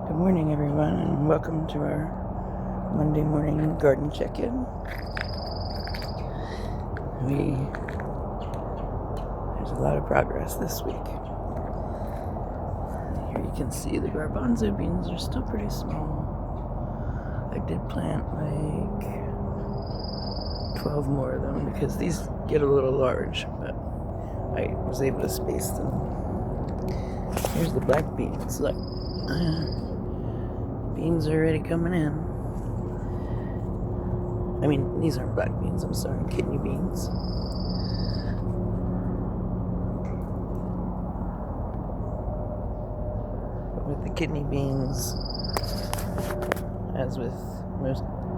Good morning, everyone, and welcome to our Monday morning garden check-in. There's a lot of progress this week. Here you can see the garbanzo beans are still pretty small. I did plant like 12 more of them because these get a little large, but I was able to space them. Here's the black beans. Look. Beans are already coming in. I mean, these aren't black beans, I'm sorry, kidney beans. But with the kidney beans, as with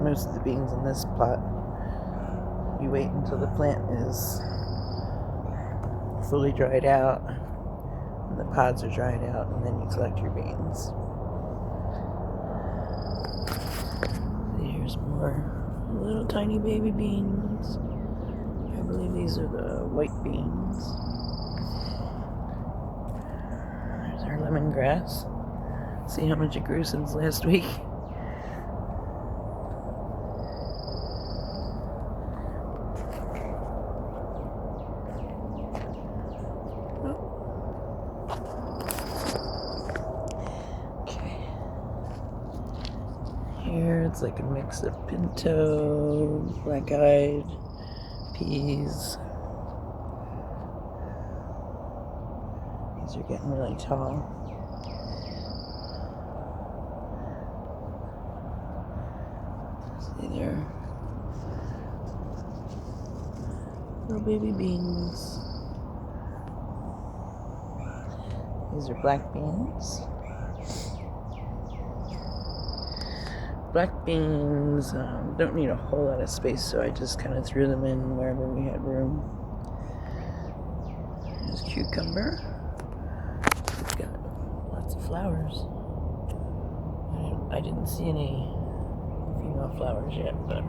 most of the beans in this plot, you wait until the plant is fully dried out, and the pods are dried out, and then you collect your beans. Here's more little tiny baby beans. I believe these are the white beans. There's our lemongrass. See how much it grew since last week. Here it's like a mix of pinto, black-eyed peas. These are getting really tall. See there, little baby beans. These are black beans. Black beans don't need a whole lot of space, so I just kind of threw them in wherever we had room. There's cucumber. It's got lots of flowers. I didn't see any female flowers yet, but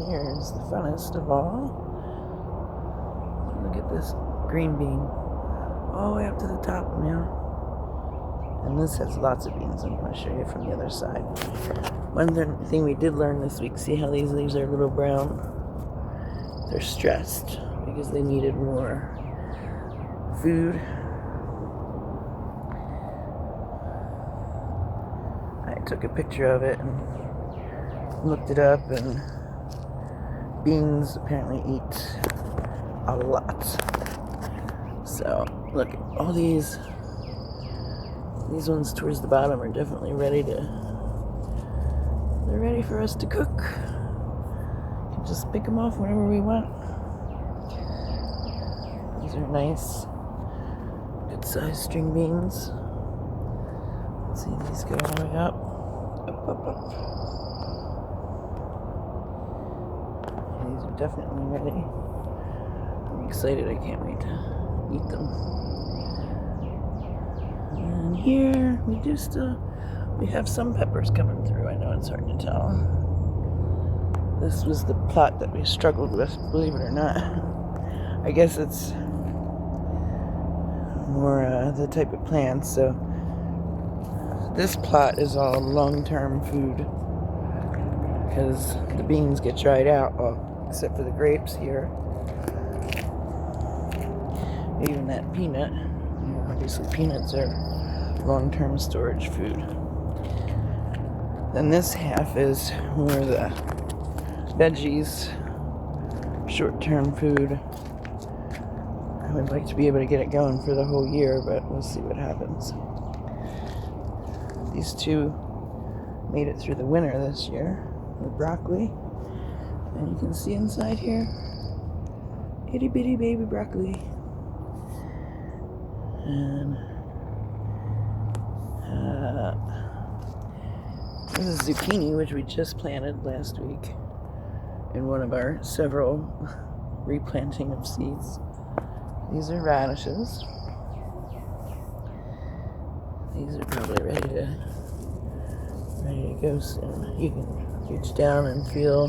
here's the funnest of all. Look at this green bean, all the way up to the top now. And this has lots of beans. I'm going to show you from the other side. One thing we did learn this week, see how these leaves are a little brown? They're stressed because they needed more food. I took a picture of it and looked it up, and beans apparently eat a lot. So look, all these ones towards the bottom are definitely ready for us to cook. We can just pick them off whenever we want. These are nice, good sized string beans. Let's see, these go all the way up. Up. These are definitely ready. I'm excited, I can't wait to eat them. And here we have some peppers coming through. I know it's hard to tell. This was the plot that we struggled with, believe it or not. I guess it's more the type of plants. So this plot is all long-term food because the beans get dried out, well, except for the grapes here. Even that peanut. Obviously peanuts are long-term storage food. Then this half is more the veggies, short-term food. I would like to be able to get it going for the whole year, but we'll see what happens. These two made it through the winter this year with broccoli. And you can see inside here, itty bitty baby broccoli. And this is zucchini, which we just planted last week in one of our several replanting of seeds. These are radishes. These are probably ready to go soon. You can reach down and feel.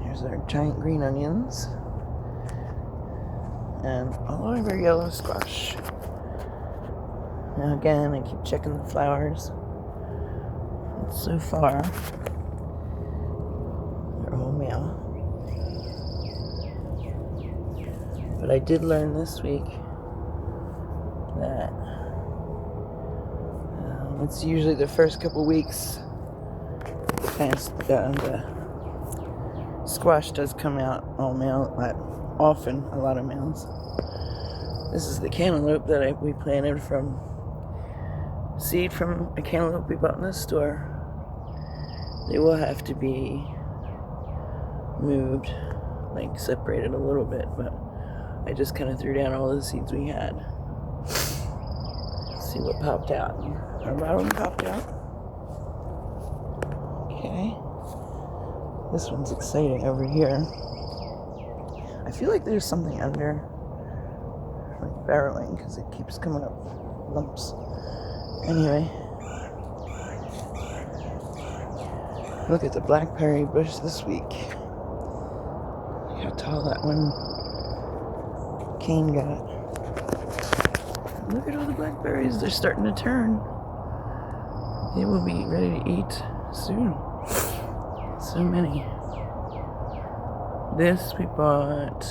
Here's our giant green onions. and all over yellow squash. Now again, I keep checking the flowers. And so far, they're all male. But I did learn this week that it's usually the first couple weeks the squash does come out all male, but often a lot of males. This is the cantaloupe that we planted from seed from a cantaloupe we bought in the store. They will have to be moved, like separated a little bit, but I just kind of threw down all the seeds we had. Let's see what popped out. A lot of them popped out. Okay. This one's exciting over here. I feel like there's something under, like barreling, because it keeps coming up lumps. Anyway, look at the blackberry bush this week. Look how tall that one cane got. Look at all the blackberries, they're starting to turn. They will be ready to eat soon. So many. This we bought,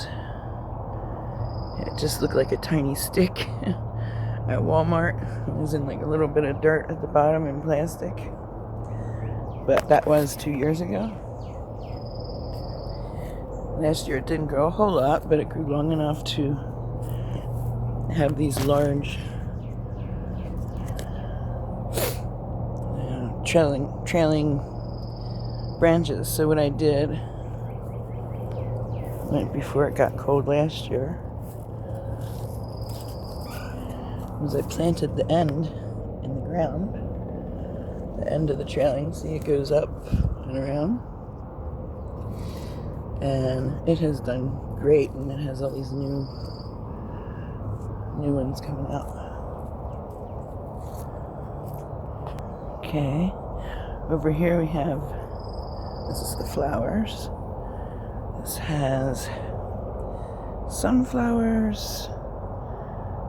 it just looked like a tiny stick at Walmart. It was in like a little bit of dirt at the bottom in plastic. But that was 2 years ago. Last year it didn't grow a whole lot, but it grew long enough to have these large trailing branches. So what I did right before it got cold last year was I planted the end in the ground, the end of the trailing. See, it goes up and around, and it has done great, and it has all these new ones coming out. Okay, over here we have, this is the flowers. This has sunflowers,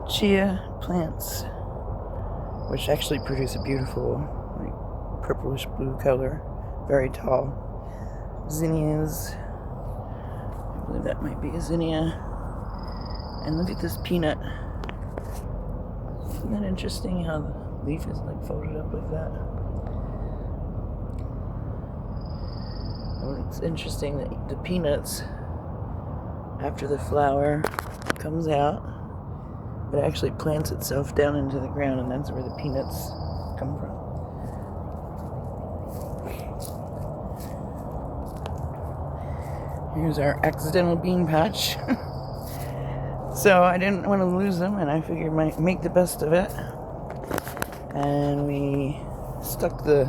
chia plants, which actually produce a beautiful, like, purplish blue color, very tall. Zinnias, I believe that might be a zinnia. And look at this peanut. Isn't that interesting how the leaf is like folded up like that? And it's interesting that the peanuts, after the flower comes out, it actually plants itself down into the ground, and that's where the peanuts come from. Here's our accidental bean patch. So I didn't want to lose them, and I figured I might make the best of it. And we stuck this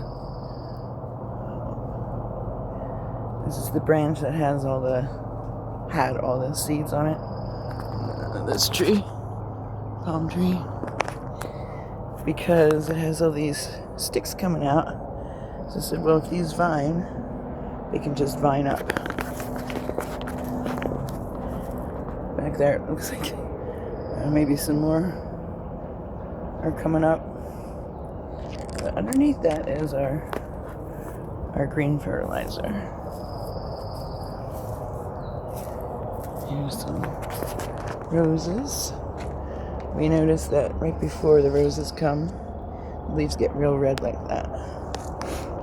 is the branch that had all the seeds on it. This tree, palm tree, because it has all these sticks coming out. So I said, well, if these vine, they can just vine up. Back there, it looks like maybe some more are coming up. But underneath that is our green fertilizer. Here's some roses. We noticed that right before the roses come, the leaves get real red like that.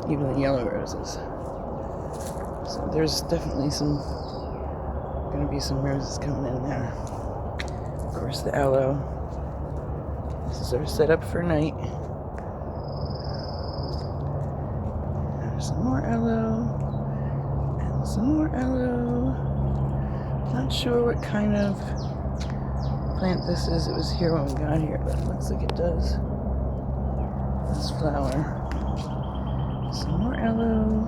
Even the yellow roses. So there's definitely going to be some roses coming in there. Of course, the aloe. This is our setup for night. There's some more aloe. And some more aloe. Not sure what kind of plant this is. It was here when we got here, but it looks like it does. This flower. Some more aloe.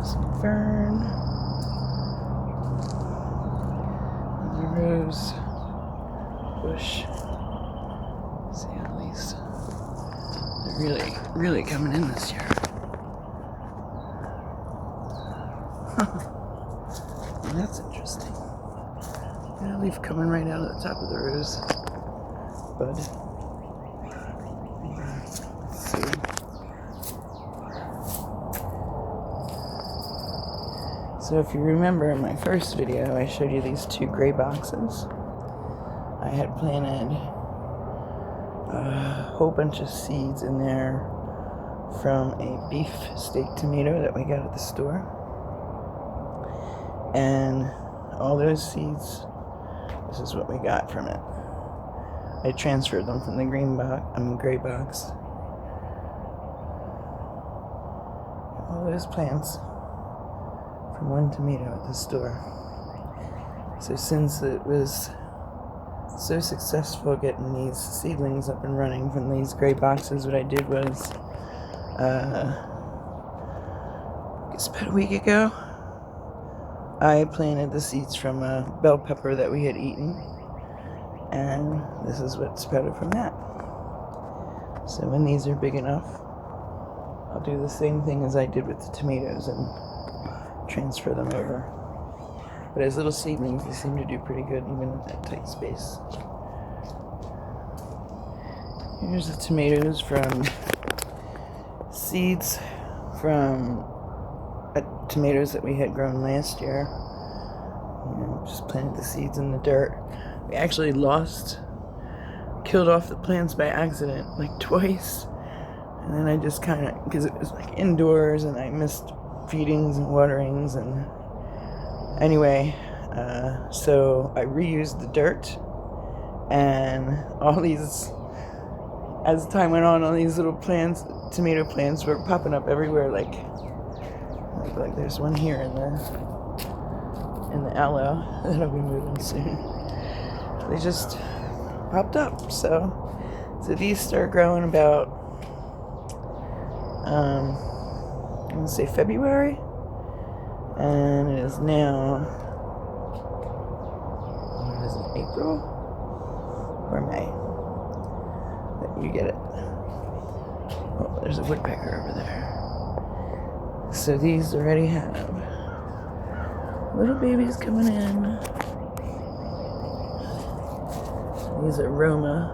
Some fern. Rose bush. See, at least they're really coming in this year. Well, that's interesting. Got a leaf coming right out of the top of the rose bud. Let's see. So if you remember in my first video, I showed you these 2 gray boxes. I had planted a whole bunch of seeds in there from a beef steak tomato that we got at the store. And all those seeds, this is what we got from it. I transferred them from the gray box. All those plants from one tomato at the store. So since it was so successful getting these seedlings up and running from these gray boxes, what I did was, I guess about a week ago, I planted the seeds from a bell pepper that we had eaten, and this is what sprouted from that. So when these are big enough, I'll do the same thing as I did with the tomatoes and transfer them over. But as little seedlings, they seem to do pretty good even in that tight space. Here's the tomatoes from seeds from tomatoes that we had grown last year. Just planted the seeds in the dirt. We actually killed off the plants by accident, like twice. And then I just kind of, because it was like indoors and I missed feedings and waterings, and anyway, so I reused the dirt, and all these, as time went on, all these little plants, tomato plants, were popping up everywhere. Like there's one here in the aloe that'll be moving soon. They just popped up. So these start growing about, I'm gonna say February, and it is now, what is it, April or May? You get it. Oh, there's a woodpecker over there. So these already have little babies coming in. These are Roma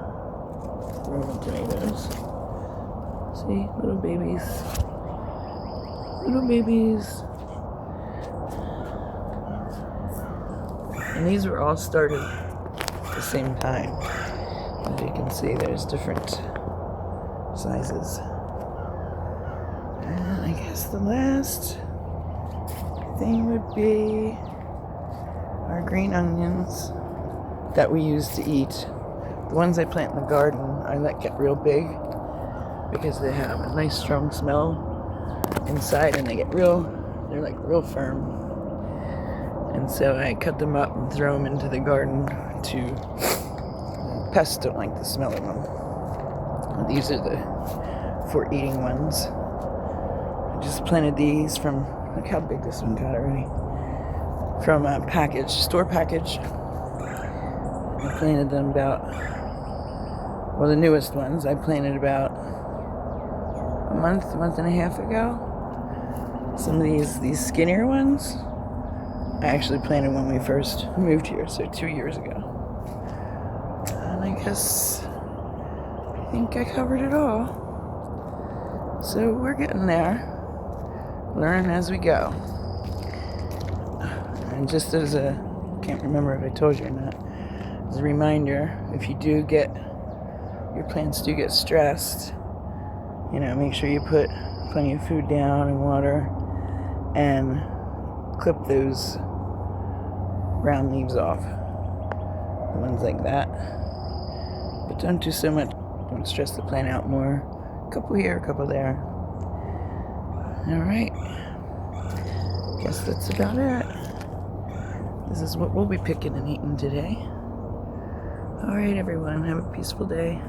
tomatoes. See, little babies. And these were all started at the same time. As you can see, there's different sizes. And I guess the last thing would be our green onions that we use to eat. The ones I plant in the garden, I let get real big because they have a nice strong smell inside, and they're like real firm. And so I cut them up and throw them into the garden pests don't like the smell of them. These are the for eating ones. I just planted these from, look how big this one got already, from a store package. I planted them about, well, the newest ones I planted about a month and a half ago. Some of these skinnier ones I actually planted when we first moved here, so 2 years ago. And I guess I think I covered it all. So we're getting there. Learn as we go. And just as a, can't remember if I told you or not, as a reminder, if you do get, your plants do get stressed, make sure you put plenty of food down and water, and clip those brown leaves off, the ones like that. But don't do so much, don't stress the plant out more. A couple here, a couple there. Alright, guess that's about it. This is what we'll be picking and eating today. Alright everyone, have a peaceful day.